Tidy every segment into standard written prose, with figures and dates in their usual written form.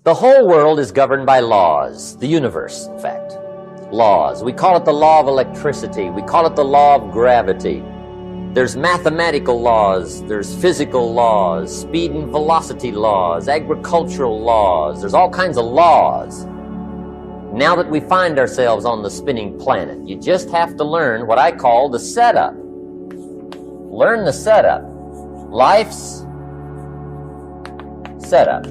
The whole world is governed by laws. The universe, in fact. Laws. We call it the law of electricity. We call it the law of gravity. There's mathematical laws. There's physical laws, speed and velocity laws, agricultural laws. There's all kinds of laws. Now that we find ourselves on the spinning planet, you just have to learn what I call the setup. Learn the setup. Life's setup.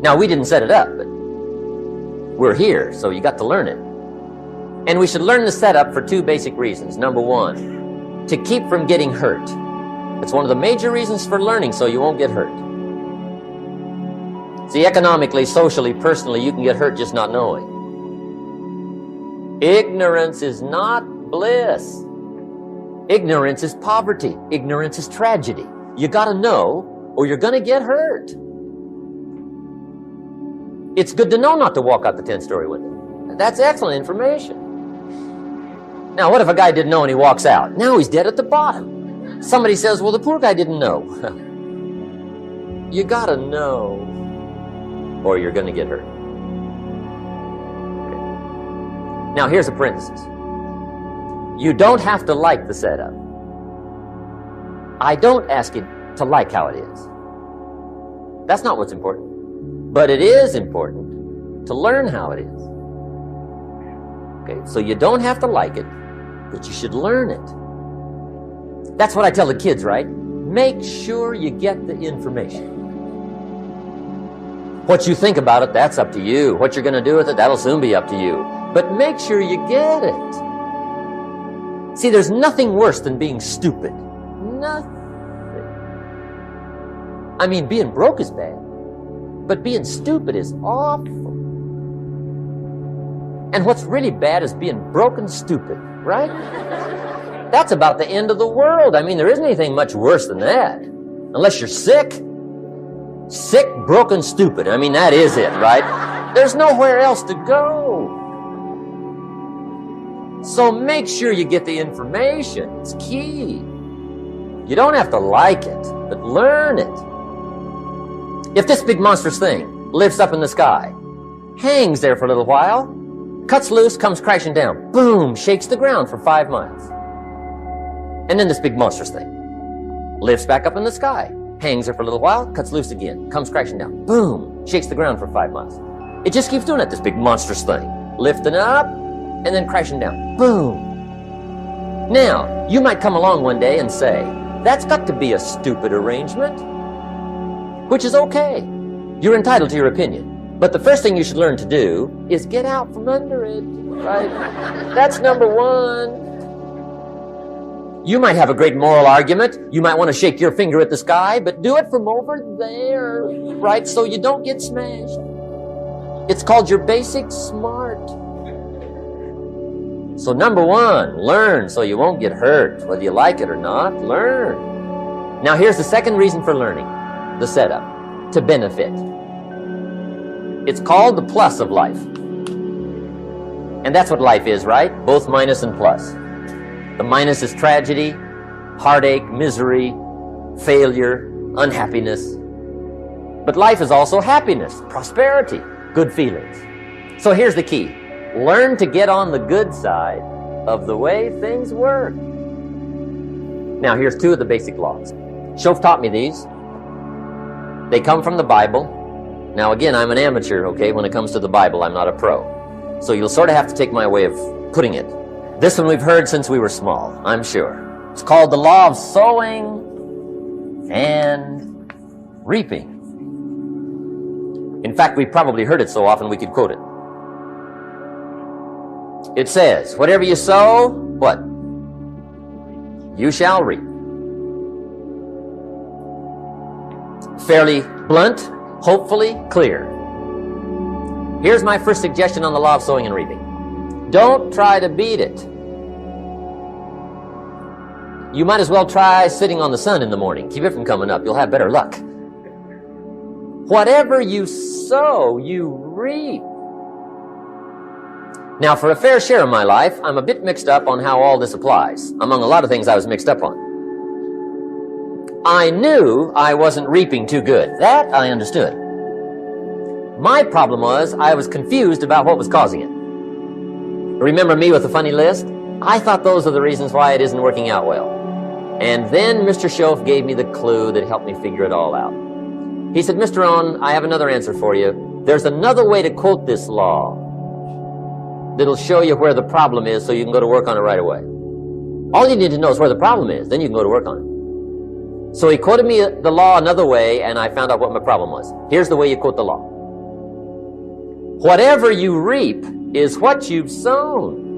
Now, we didn't set it up, but we're here, so you got to learn it. And we should learn the setup for two basic reasons. Number one, to keep from getting hurt. It's one of the major reasons for learning, so you won't get hurt. See, economically, socially, personally, you can get hurt just not knowing. Ignorance is not bliss. Ignorance is poverty. Ignorance is tragedy. You gotta know, or you're gonna get hurt. It's good to know not to walk out the 10-story window. That's excellent information. Now, what if a guy didn't know and he walks out? Now he's dead at the bottom. Somebody says, well, the poor guy didn't know. You gotta know, or you're gonna get hurt. Now, here's a parenthesis. You don't have to like the setup. I don't ask you to like how it is. That's not what's important. But it is important to learn how it is. Okay, so you don't have to like it, but you should learn it. That's what I tell the kids, right? Make sure you get the information. What you think about it, that's up to you. What you're going to do with it, that'll soon be up to you. But make sure you get it. See, there's nothing worse than being stupid. Nothing. I mean, being broke is bad. But being stupid is awful. And what's really bad is being broken stupid, right? That's about the end of the world. I mean, there isn't anything much worse than that. Unless you're sick. Sick, broken, stupid. I mean, that is it, right? There's nowhere else to go. So make sure you get the information. It's key. You don't have to like it, but learn it. If this big monstrous thing lifts up in the sky, hangs there for a little while, cuts loose, comes crashing down, boom, shakes the ground for 5 miles. And then this big monstrous thing lifts back up in the sky, hangs there for a little while, cuts loose again, comes crashing down, boom, shakes the ground for 5 miles. It just keeps doing it, this big monstrous thing, lifting up and then crashing down, boom. Now, you might come along one day and say, that's got to be a stupid arrangement. Which is okay. You're entitled to your opinion. But the first thing you should learn to do is get out from under it, right? That's number one. You might have a great moral argument. You might want to shake your finger at the sky, but do it from over there, right? So you don't get smashed. It's called your basic smart. So number one, learn so you won't get hurt. Whether you like it or not, learn. Now here's the second reason for learning. The setup, to benefit. It's called the plus of life. And that's what life is, right? Both minus and plus. The minus is tragedy, heartache, misery, failure, unhappiness. But life is also happiness, prosperity, good feelings. So here's the key. Learn to get on the good side of the way things work. Now here's two of the basic laws. Shof taught me these. They come from the Bible. Now again, I'm an amateur, okay? When it comes to the Bible, I'm not a pro. So you'll sort of have to take my way of putting it. This one we've heard since we were small, I'm sure. It's called the law of sowing and reaping. In fact, we've probably heard it so often we could quote it. It says, whatever you sow, what? You shall reap. Fairly blunt, hopefully clear. Here's my first suggestion on the law of sowing and reaping. Don't try to beat it. You might as well try sitting on the sun in the morning. Keep it from coming up. You'll have better luck. Whatever you sow, you reap. Now, for a fair share of my life, I'm a bit mixed up on how all this applies. Among a lot of things I was mixed up on. I knew I wasn't reaping too good. That I understood. My problem was I was confused about what was causing it. Remember me with the funny list? I thought those are the reasons why it isn't working out well. And then Mr. Schoaf gave me the clue that helped me figure it all out. He said, Mr. Owen, I have another answer for you. There's another way to quote this law that'll show you where the problem is so you can go to work on it right away. All you need to know is where the problem is, then you can go to work on it. So he quoted me the law another way, and I found out what my problem was. Here's the way you quote the law. Whatever you reap is what you've sown.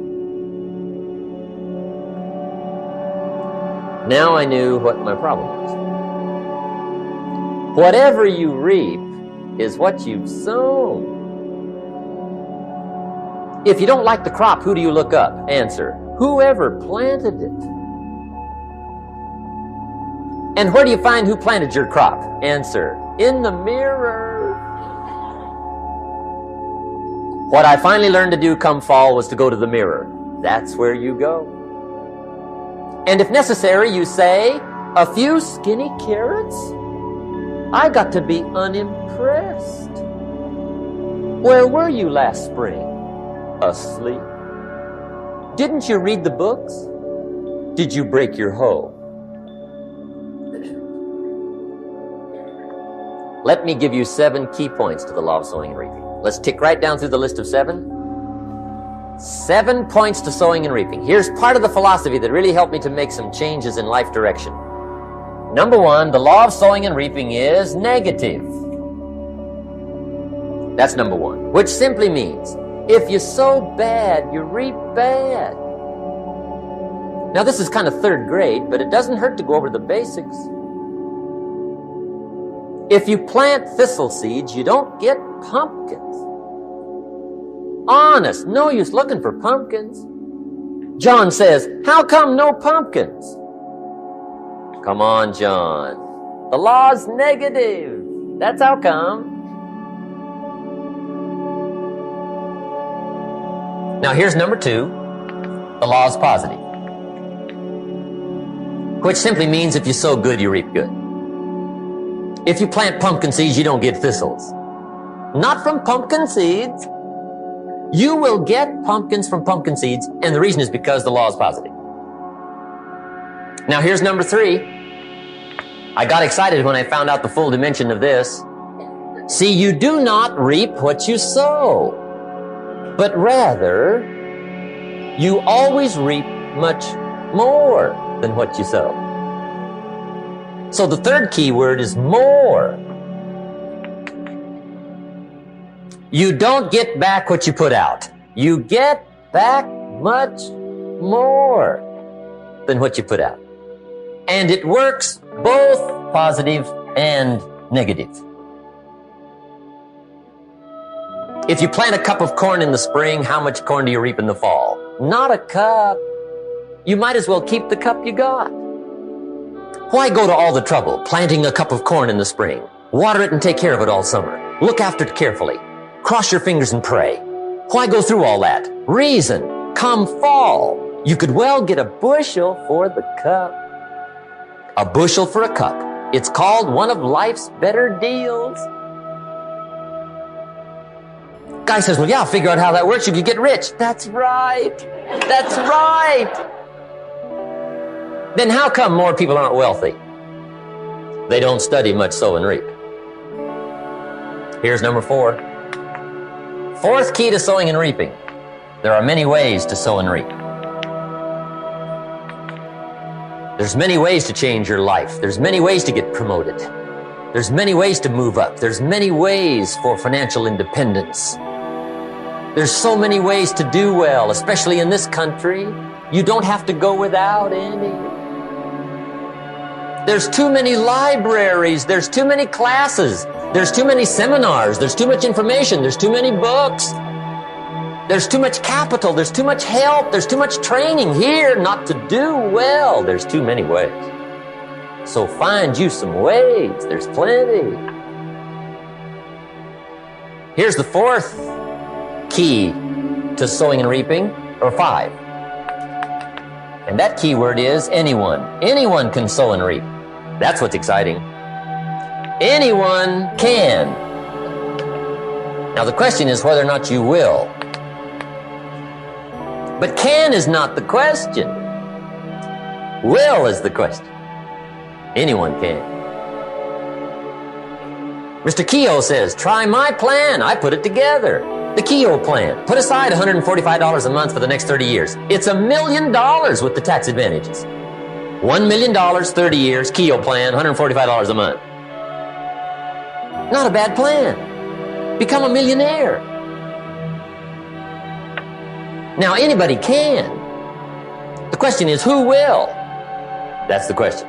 Now I knew what my problem was. Whatever you reap is what you've sown. If you don't like the crop, who do you look up? Answer, whoever planted it. And where do you find who planted your crop? Answer, in the mirror. What I finally learned to do come fall was to go to the mirror. That's where you go. And if necessary, you say, a few skinny carrots? I got to be unimpressed. Where were you last spring? Asleep. Didn't you read the books? Did you break your hoe? Let me give you 7 key points to the law of sowing and reaping. Let's tick right down through the list of 7. 7 points to sowing and reaping. Here's part of the philosophy that really helped me to make some changes in life direction. Number 1, the law of sowing and reaping is negative. That's number 1, which simply means if you sow bad, you reap bad. Now this is kind of 3rd grade, but it doesn't hurt to go over the basics. If you plant thistle seeds, you don't get pumpkins. Honest, no use looking for pumpkins. John says, how come no pumpkins? Come on, John. The law's negative. That's how come. Now here's number 2. The law is positive. Which simply means if you sow good, you reap good. If you plant pumpkin seeds, you don't get thistles. Not from pumpkin seeds. You will get pumpkins from pumpkin seeds, and the reason is because the law is positive. Now here's number 3. I got excited when I found out the full dimension of this. See, you do not reap what you sow, but rather, you always reap much more than what you sow. So the 3rd key word is more. You don't get back what you put out. You get back much more than what you put out. And it works both positive and negative. If you plant a cup of corn in the spring, how much corn do you reap in the fall? Not a cup. You might as well keep the cup you got. Why go to all the trouble planting a cup of corn in the spring? Water it and take care of it all summer. Look after it carefully. Cross your fingers and pray. Why go through all that? Reason, come fall, you could well get a bushel for the cup. A bushel for a cup. It's called one of life's better deals. Guy says, well, yeah, I'll figure out how that works. You could get rich. That's right. That's right. Then how come more people aren't wealthy? They don't study much sow and reap. Here's number 4. 4th key to sowing and reaping. There are many ways to sow and reap. There's many ways to change your life. There's many ways to get promoted. There's many ways to move up. There's many ways for financial independence. There's so many ways to do well, especially in this country. You don't have to go without any. There's too many libraries. There's too many classes. There's too many seminars. There's too much information. There's too many books. There's too much capital. There's too much help. There's too much training here not to do well. There's too many ways. So find you some ways. There's plenty. Here's the 4th key to sowing and reaping, or 5. And that key word is anyone. Anyone can sow and reap. That's what's exciting. Anyone can. Now the question is whether or not you will. But can is not the question. Will is the question. Anyone can. Mr. Keogh says, try my plan. I put it together. The Keogh plan. Put aside $145 a month for the next 30 years. It's $1 million with the tax advantages. $1 million, 30 years, Keogh plan, $145 a month. Not a bad plan. Become a millionaire. Now, anybody can. The question is, who will? That's the question.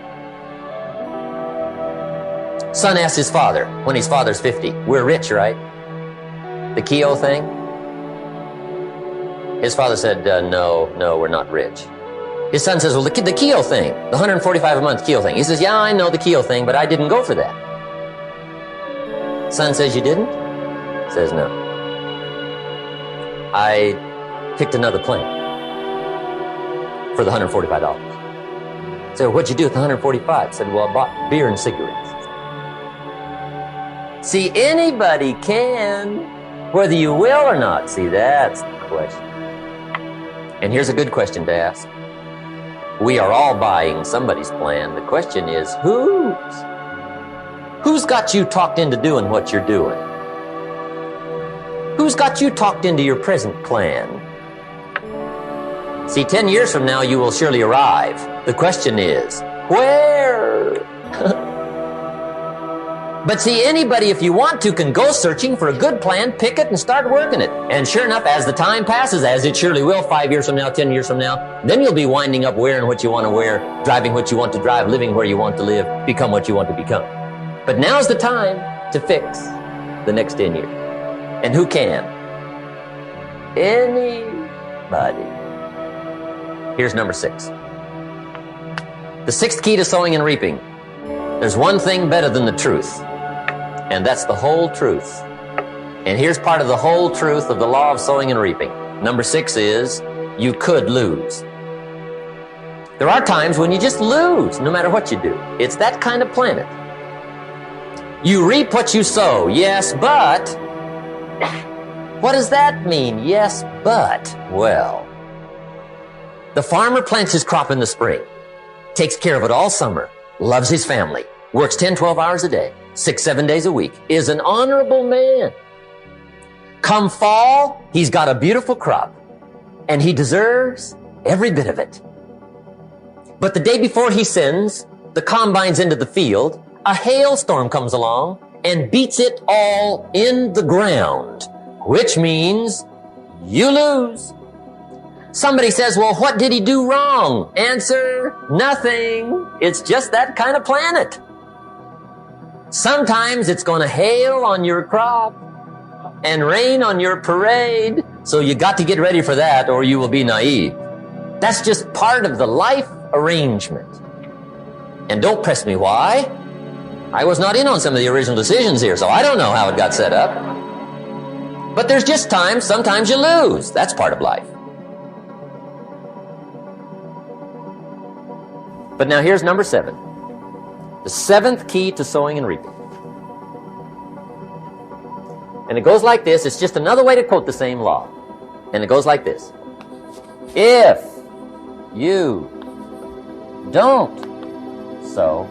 Son asked his father, when his father's 50, we're rich, right? The Keogh thing? His father said, no, we're not rich. His son says, well, the Keogh thing, the $145 a month Keogh thing. He says, yeah, I know the Keogh thing, but I didn't go for that. Son says, you didn't? Says, no. I picked another plan for the $145. So what'd you do with the $145? Said, well, I bought beer and cigarettes. See, anybody can, whether you will or not. See, that's the question. And here's a good question to ask. We are all buying somebody's plan. The question is, whose? Who's got you talked into doing what you're doing? Who's got you talked into your present plan? See, 10 years from now, you will surely arrive. The question is, where? But see, anybody, if you want to, can go searching for a good plan, pick it, and start working it. And sure enough, as the time passes, as it surely will, 5 years from now, 10 years from now, then you'll be winding up wearing what you want to wear, driving what you want to drive, living where you want to live, become what you want to become. But now's the time to fix the next 10 years. And who can? Anybody. Here's number 6. The 6th key to sowing and reaping. There's one thing better than the truth, and that's the whole truth. And here's part of the whole truth of the law of sowing and reaping. Number 6 is, you could lose. There are times when you just lose, no matter what you do. It's that kind of planet. You reap what you sow, yes, but... What does that mean, yes, but? Well, the farmer plants his crop in the spring, takes care of it all summer, loves his family, works 10, 12 hours a day, 6, 7 days a week, is an honorable man. Come fall, he's got a beautiful crop, and he deserves every bit of it. But the day before he sends the combines into the field, a hailstorm comes along and beats it all in the ground, which means you lose. Somebody says, well, what did he do wrong? Answer, nothing. It's just that kind of planet. Sometimes it's going to hail on your crop and rain on your parade, so you got to get ready for that or you will be naive. That's just part of the life arrangement. And don't press me why. I was not in on some of the original decisions here, so I don't know how it got set up. But there's just times, sometimes you lose. That's part of life. But now here's number 7. The 7th key to sowing and reaping. And it goes like this. It's just another way to quote the same law. And it goes like this. If you don't sow,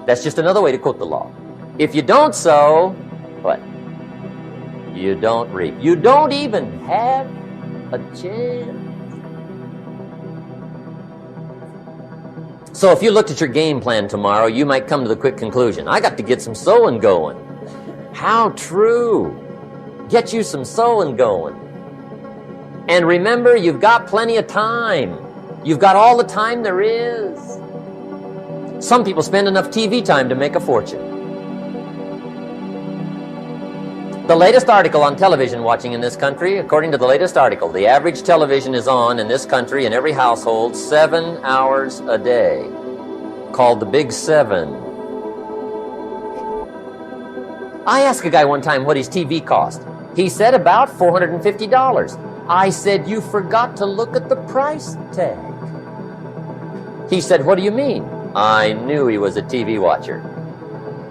that's just another way to quote the law. If you don't sow, what? You don't reap. You don't even have a chance. So if you looked at your game plan tomorrow, you might come to the quick conclusion, I got to get some sowing going. How true. Get you some sowing going. And remember, you've got plenty of time. You've got all the time there is. Some people spend enough TV time to make a fortune. The latest article on television watching in this country, according to the latest article, the average television is on in this country in every household 7 hours a day, called the Big 7. I asked a guy one time what his TV cost. He said about $450. I said, you forgot to look at the price tag. He said, what do you mean? I knew he was a TV watcher.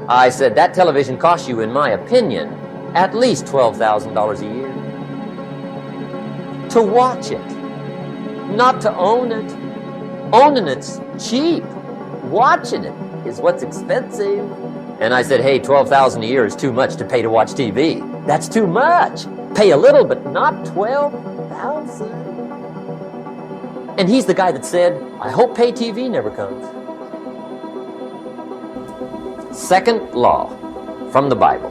I said, that television costs you, in my opinion, at least $12,000 a year. To watch it, not to own it. Owning it's cheap. Watching it is what's expensive. And I said, hey, $12,000 a year is too much to pay to watch TV. That's too much. Pay a little, but not $12,000. And he's the guy that said, I hope pay TV never comes. Second law from the Bible.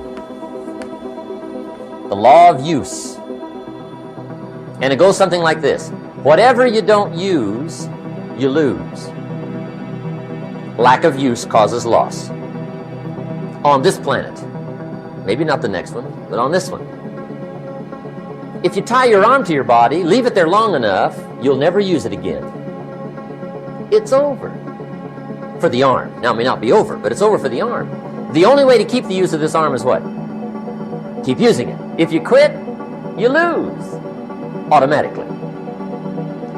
The law of use. And it goes something like this. Whatever you don't use, you lose. Lack of use causes loss. On this planet. Maybe not the next one, but on this one. If you tie your arm to your body, leave it there long enough, you'll never use it again. It's over. For the arm. Now, it may not be over, but it's over for the arm. The only way to keep the use of this arm is what? Keep using it. If you quit, you lose. Automatically.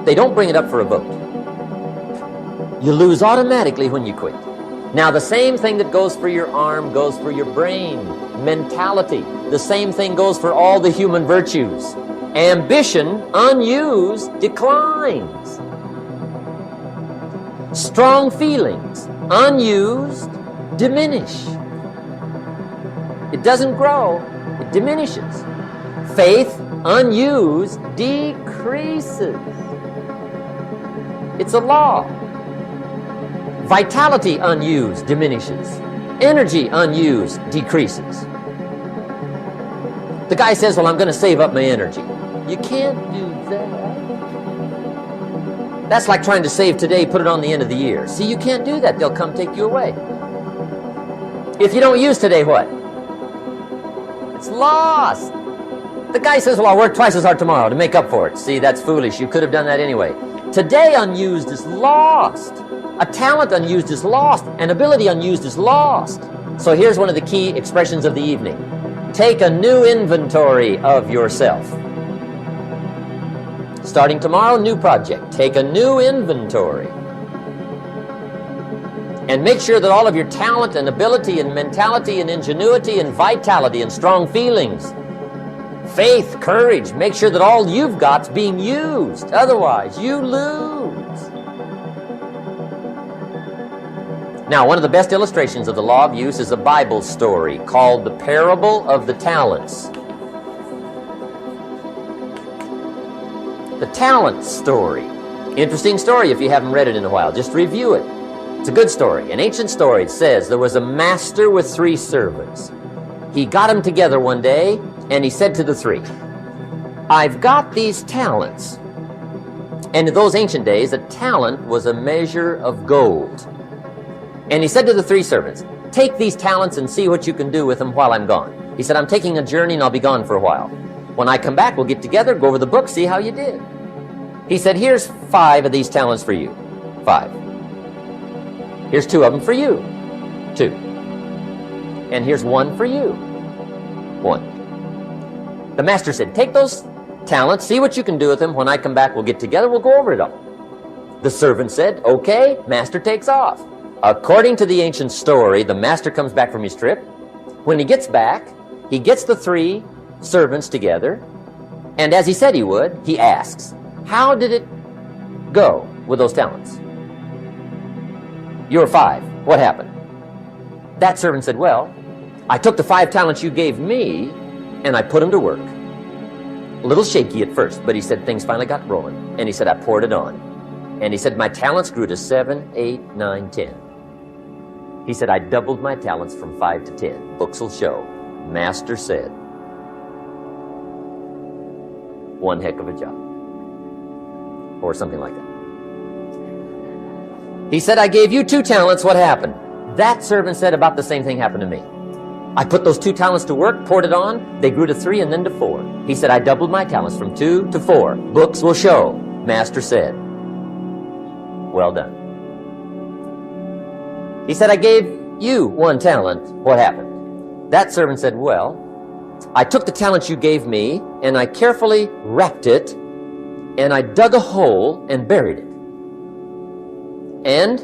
They don't bring it up for a vote. You lose automatically when you quit. Now, the same thing that goes for your arm goes for your brain, mentality. The same thing goes for all the human virtues. Ambition, unused, declines. Strong feelings, unused, diminish. It doesn't grow, it diminishes. Faith, unused, decreases. It's a law. Vitality, unused, diminishes. Energy, unused, decreases. The guy says, well, I'm going to save up my energy. You can't do that. That's like trying to save today, put it on the end of the year. See, you can't do that. They'll come take you away. If you don't use today, what? It's lost. The guy says, well, I'll work twice as hard tomorrow to make up for it. See, that's foolish. You could have done that anyway. Today unused is lost. A talent unused is lost. An ability unused is lost. So here's one of the key expressions of the evening. Take a new inventory of yourself. Starting tomorrow, new project. Take a new inventory. And make sure that all of your talent and ability and mentality and ingenuity and vitality and strong feelings, faith, courage, make sure that all you've got's being used. Otherwise, you lose. Now, one of the best illustrations of the law of use is a Bible story called the Parable of the Talents. The talent story. Interesting story if you haven't read it in a while. Just review it. It's a good story. An ancient story. It says there was a master with 3 servants. He got them together one day and he said to the 3, I've got these talents. And in those ancient days, a talent was a measure of gold. And he said to the 3 servants, take these talents and see what you can do with them while I'm gone. He said, I'm taking a journey and I'll be gone for a while. When I come back, we'll get together, go over the book, see how you did. He said, here's 5 of these talents for you. 5. Here's 2 of them for you. 2. And here's 1 for you. 1. The master said, take those talents, see what you can do with them. When I come back, we'll get together, we'll go over it all. The servant said, okay, master takes off. According to the ancient story, the master comes back from his trip. When he gets back, he gets the 3 servants together, and as he said he would, he asks, how did it go with those talents? You were 5. What happened? That servant said, well, I took the 5 talents you gave me, and I put them to work. A little shaky at first, but he said things finally got rolling, and he said, I poured it on. And he said, my talents grew to 7, 8, 9, 10. He said, I doubled my talents from 5 to 10. Books will show. Master said, one heck of a job. Or something like that. He said, I gave you 2 talents. What happened? That servant said about the same thing happened to me. I put those 2 talents to work, poured it on. They grew to 3 and then to 4. He said, I doubled my talents from 2 to 4. Books will show. Master said, well done. He said, I gave you 1 talent. What happened? That servant said, well, I took the talent you gave me, and I carefully wrapped it, and I dug a hole and buried it. and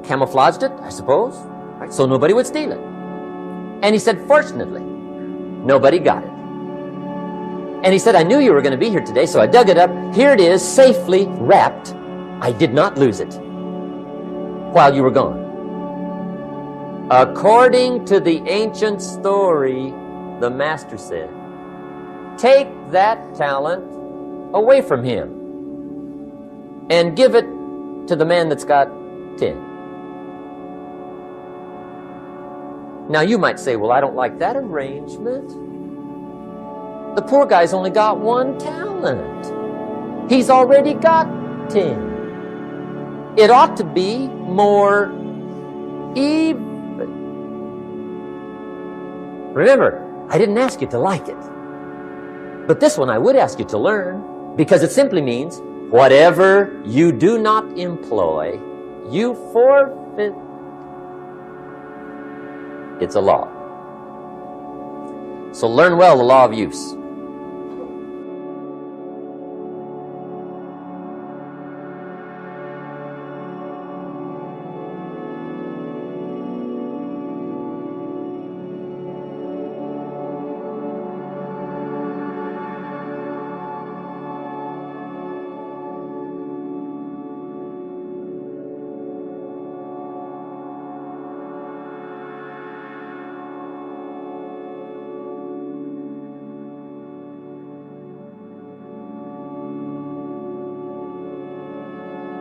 camouflaged it, I suppose, right, so nobody would steal it. And he said, fortunately, nobody got it. And he said, I knew you were going to be here today, so I dug it up. Here it is, safely wrapped. I did not lose it while you were gone. According to the ancient story, the master said, take that talent away from him and give it to the man that's got 10. Now you might say, well, I don't like that arrangement. The poor guy's only got 1 talent. He's already got 10. It ought to be more even. Remember, I didn't ask you to like it. But this one I would ask you to learn, because it simply means whatever you do not employ, you forfeit. It's a law. So learn well the law of use.